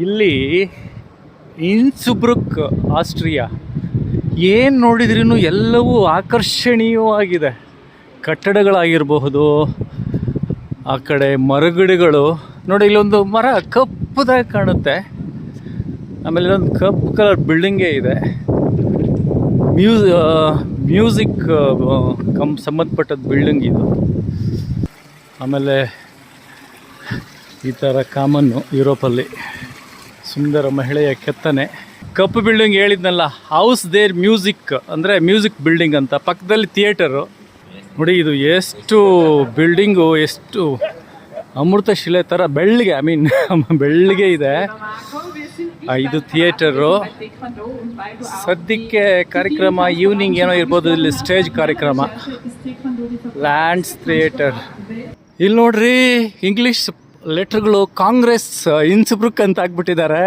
ಇಲ್ಲಿ ಇನ್ಸ್ಬ್ರುಕ್ ಆಸ್ಟ್ರಿಯಾ. ಏನು ನೋಡಿದ್ರೂ ಎಲ್ಲವೂ ಆಕರ್ಷಣೀಯವಾಗಿದೆ. ಕಟ್ಟಡಗಳಾಗಿರಬಹುದು, ಆ ಕಡೆ ಮರಗಿಡಗಳು ನೋಡಿ. ಇಲ್ಲೊಂದು ಮರ ಕಪ್ಪದಾಗಿ ಕಾಣುತ್ತೆ. ಆಮೇಲೆ ಇಲ್ಲೊಂದು ಕಪ್ಪು ಕಲರ್ ಬಿಲ್ಡಿಂಗೇ ಇದೆ. ಮ್ಯೂಸಿಕ್ ಸಂಬಂಧಪಟ್ಟದ್ದು ಬಿಲ್ಡಿಂಗ್ ಇದು. ಆಮೇಲೆ ಈ ಥರ ಕಾಮನ್ನು ಯುರೋಪಲ್ಲಿ ಸುಂದರ ಮಹಿಳೆಯ ಕೆತ್ತನೆ. ಕಪ್ಪು ಬಿಲ್ಡಿಂಗ್ ಹೇಳಿದ್ನಲ್ಲ, ಹೌಸ್ ದೇರ್ ಮ್ಯೂಸಿಕ್ ಅಂದರೆ ಮ್ಯೂಸಿಕ್ ಬಿಲ್ಡಿಂಗ್ ಅಂತ. ಪಕ್ಕದಲ್ಲಿ ಥಿಯೇಟರು ನೋಡಿ. ಇದು ಎಷ್ಟು ಬಿಲ್ಡಿಂಗು, ಎಷ್ಟು ಅಮೃತ ಶಿಲೆ ಥರ ಬೆಳ್ಳಗೆ, ಬೆಳ್ಳಗೆ ಇದೆ. ಇದು ಥಿಯೇಟರು. ಸದ್ಯಕ್ಕೆ ಕಾರ್ಯಕ್ರಮ ಈವ್ನಿಂಗ್ ಏನೋ ಇರ್ಬೋದು. ಇಲ್ಲಿ ಸ್ಟೇಜ್ ಕಾರ್ಯಕ್ರಮ. Lands theatre. ಇಲ್ಲಿ ನೋಡ್ರಿ, ಇಂಗ್ಲೀಷ್ ಲೆಟ್ರ್ಗಳು ಕಾಂಗ್ರೆಸ್ ಇನ್ಸ್ಬ್ರುಕ್ ಅಂತ ಆಗ್ಬಿಟ್ಟಿದ್ದಾರೆ.